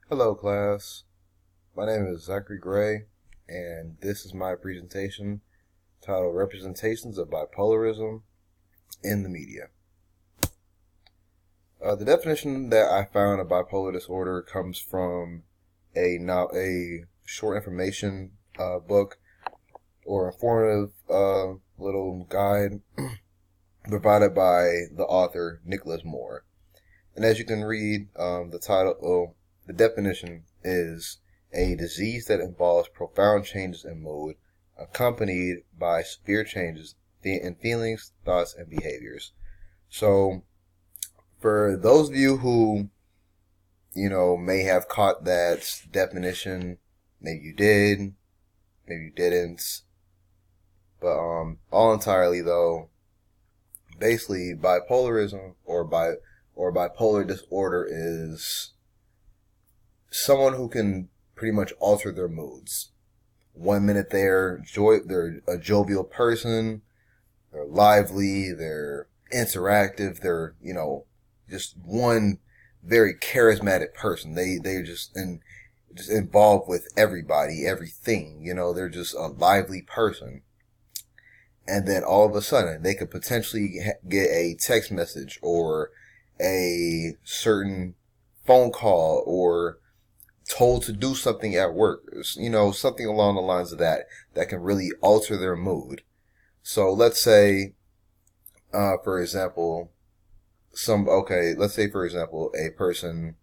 Hello, class. My name is Zachary Gray, and this is my presentation titled Representations of Bipolarism in the Media. The definition that I found of bipolar disorder comes from a short information book or informative little guide provided by the author Nicholas Moore. And as you can read, the definition is a disease that involves profound changes in mood, accompanied by severe changes in feelings, thoughts, and behaviors. So, for those of you who, may have caught that definition, maybe you did, maybe you didn't, but all entirely though, basically bipolarism or bipolar disorder is someone who can pretty much alter their moods. One minute they're a jovial person, they're lively, they're interactive, they're, just one very charismatic person. They're just involved with everybody, everything, they're just a lively person. And then all of a sudden they could potentially get a text message or a certain phone call or told to do something at work, something along the lines of that can really alter their mood. So let's say, for example, a person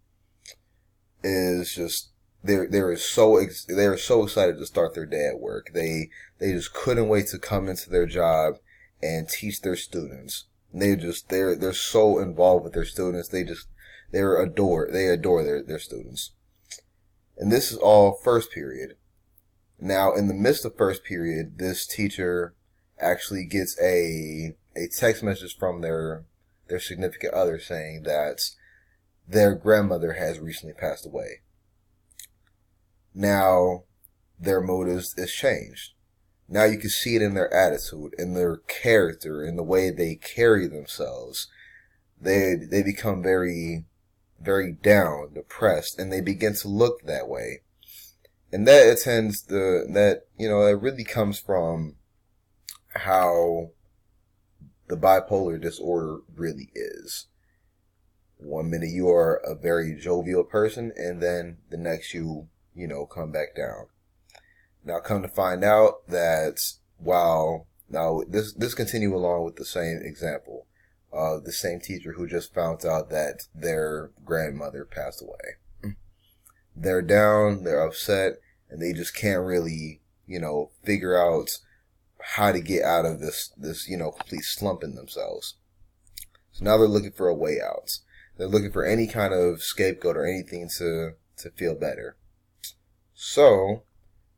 is just they're so excited to start their day at work. They just couldn't wait to come into their job and teach their students. They're so involved with their students. They adore their students. And this is all first period. Now, in the midst of first period, this teacher actually gets a text message from their significant other saying that their grandmother has recently passed away. Now, their mood is changed. Now you can see it in their attitude, in their character, in the way they carry themselves. They become very down, depressed, and they begin to look that way. And it really comes from how the bipolar disorder really is. One minute you are a very jovial person, and then the next you come back down. Now come to find out that this continue along with the same example. The same teacher who just found out that their grandmother passed away. They're down, they're upset, and they just can't really, figure out how to get out of this complete slump in themselves. So now they're looking for a way out. They're looking for any kind of scapegoat or anything to feel better. So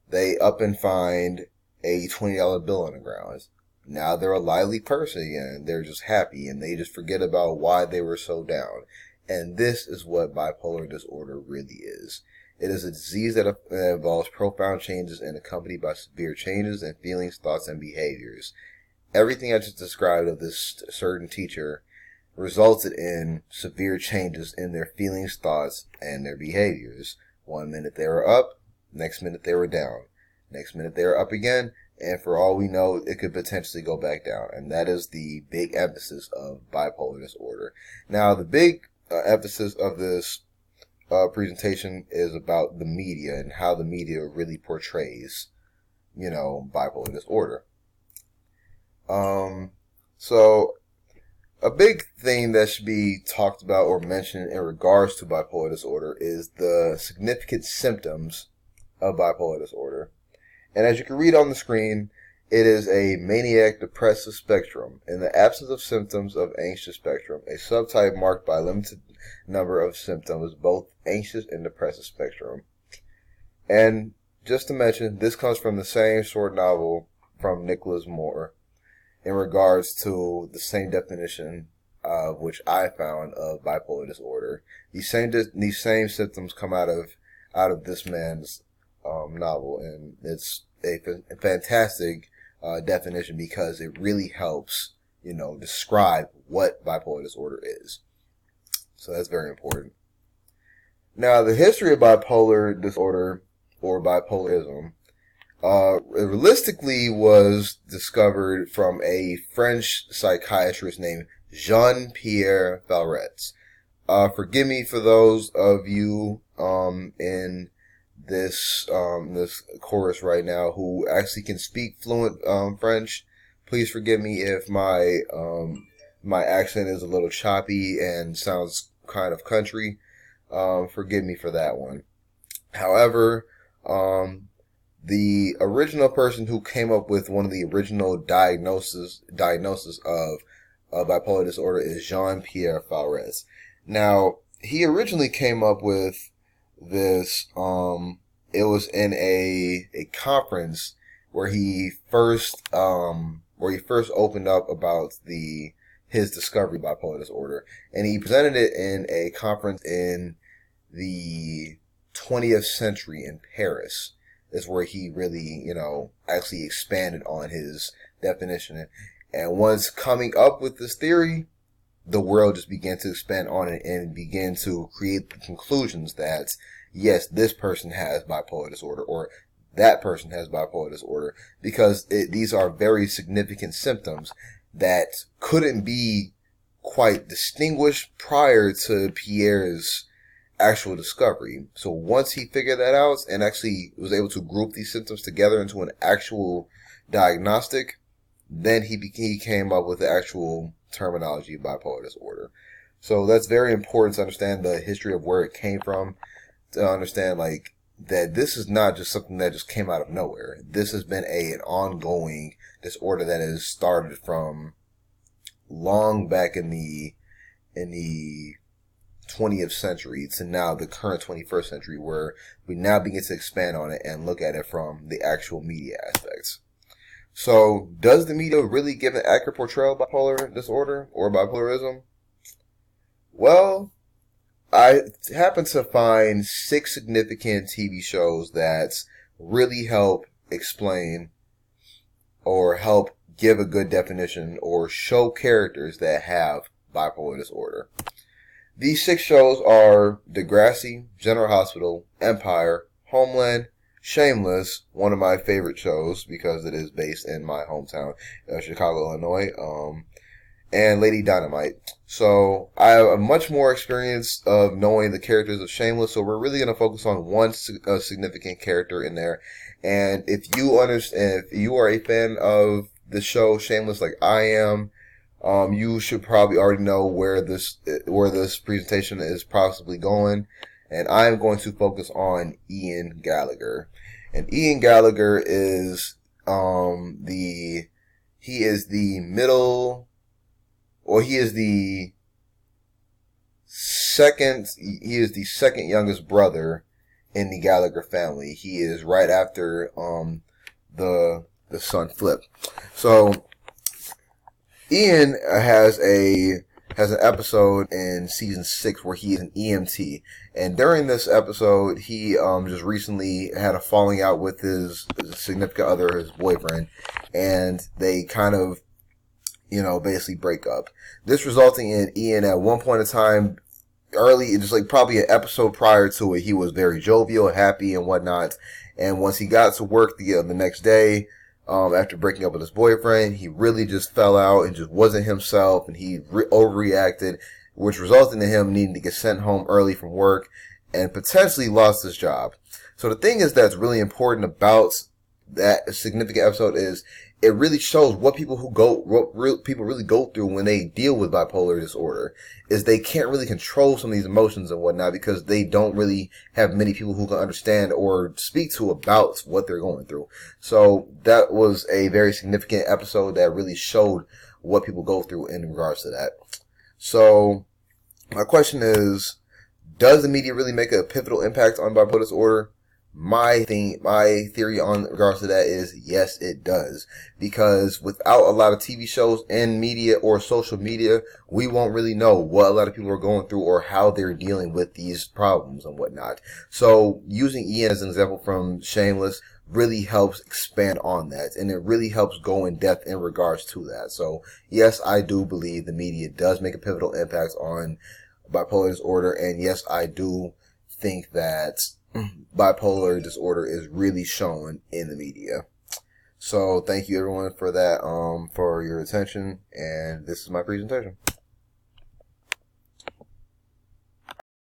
they up and find a $20 bill on the ground. Now they're a lively person again. They're just happy and they just forget about why they were so down. And this is what bipolar disorder really is. It is a disease that involves profound changes and accompanied by severe changes in feelings, thoughts, and behaviors. Everything I just described of this certain teacher resulted in severe changes in their feelings, thoughts, and their behaviors. One minute they were up, next minute they were down. Next minute they were up again, and for all we know, it could potentially go back down. And that is the big emphasis of bipolar disorder. Now, the big emphasis of this presentation is about the media and how the media really portrays, bipolar disorder. So a big thing that should be talked about or mentioned in regards to bipolar disorder is the significant symptoms of bipolar disorder. And as you can read on the screen, it is a maniac depressive spectrum. In the absence of symptoms of anxious spectrum, a subtype marked by a limited number of symptoms, both anxious and depressive spectrum. And just to mention, this comes from the same short novel from Nicholas Moore in regards to the same definition which I found of bipolar disorder. These same symptoms come out of this man's novel, and it's a fantastic definition because it really helps describe what bipolar disorder is. So that's very important. Now, the history of bipolar disorder or bipolarism realistically was discovered from a French psychiatrist named Jean-Pierre Valretz. Forgive me for those of you in this chorus right now who actually can speak fluent French. Please forgive me if my accent is a little choppy and sounds kind of country. Forgive me for that one. However, the original person who came up with one of the original diagnosis of bipolar disorder is Jean-Pierre Valretz. Now, he originally came up with this, it was in a conference where he first opened up about his discovery of bipolar disorder. And he presented it in a conference in the 20th century in Paris. Is where he really, actually expanded on his definition. And once coming up with this theory, the world just began to expand on it and began to create the conclusions that, yes, this person has bipolar disorder or that person has bipolar disorder, because these are very significant symptoms that couldn't be quite distinguished prior to Pierre's actual discovery. So once he figured that out and actually was able to group these symptoms together into an actual diagnostic, then he came up with the actual terminology of bipolar disorder. So that's very important to understand the history of where it came from, to understand that this is not just something that just came out of nowhere. This has been an ongoing disorder that has started from long back in the 20th century to now the current 21st century, where we now begin to expand on it and look at it from the actual media aspects. So, does the media really give an accurate portrayal of bipolar disorder or bipolarism? Well, I happen to find 6 significant TV shows that really help explain or help give a good definition or show characters that have bipolar disorder. These 6 shows are Degrassi, General Hospital, Empire, Homeland, Shameless, one of my favorite shows because it is based in my hometown, Chicago, Illinois, and Lady Dynamite. So I have much more experience of knowing the characters of Shameless, so we're really going to focus on one significant character in there. And if you are a fan of the show Shameless like I am, you should probably already know where this presentation is possibly going, and I am going to focus on Ian Gallagher. And Ian Gallagher is the second youngest brother in the Gallagher family. He is right after the son Flip. So Ian has an episode in season 6 where he is an EMT, and during this episode, he just recently had a falling out with his significant other, his boyfriend, and they kind of, basically break up. This resulting in Ian at one point in time, early, just probably an episode prior to it, he was very jovial, happy, and whatnot. And once he got to work the next day, after breaking up with his boyfriend, he really just fell out and just wasn't himself, and he overreacted, which resulted in him needing to get sent home early from work and potentially lost his job. So the thing that's really important about that significant episode is it really shows what people really go through when they deal with bipolar disorder. Is they can't really control some of these emotions and whatnot because they don't really have many people who can understand or speak to about what they're going through. So that was a very significant episode that really showed what people go through in regards to that. So my question is, does the media really make a pivotal impact on bipolar disorder? My theory on regards to that is yes, it does. Because without a lot of TV shows and media or social media, we won't really know what a lot of people are going through or how they're dealing with these problems and whatnot. So using Ian as an example from Shameless really helps expand on that, and it really helps go in depth in regards to that. So yes, I do believe the media does make a pivotal impact on bipolar disorder, and yes, I do think that bipolar disorder is really shown in the media. So thank you everyone for that, for your attention, and this is my presentation.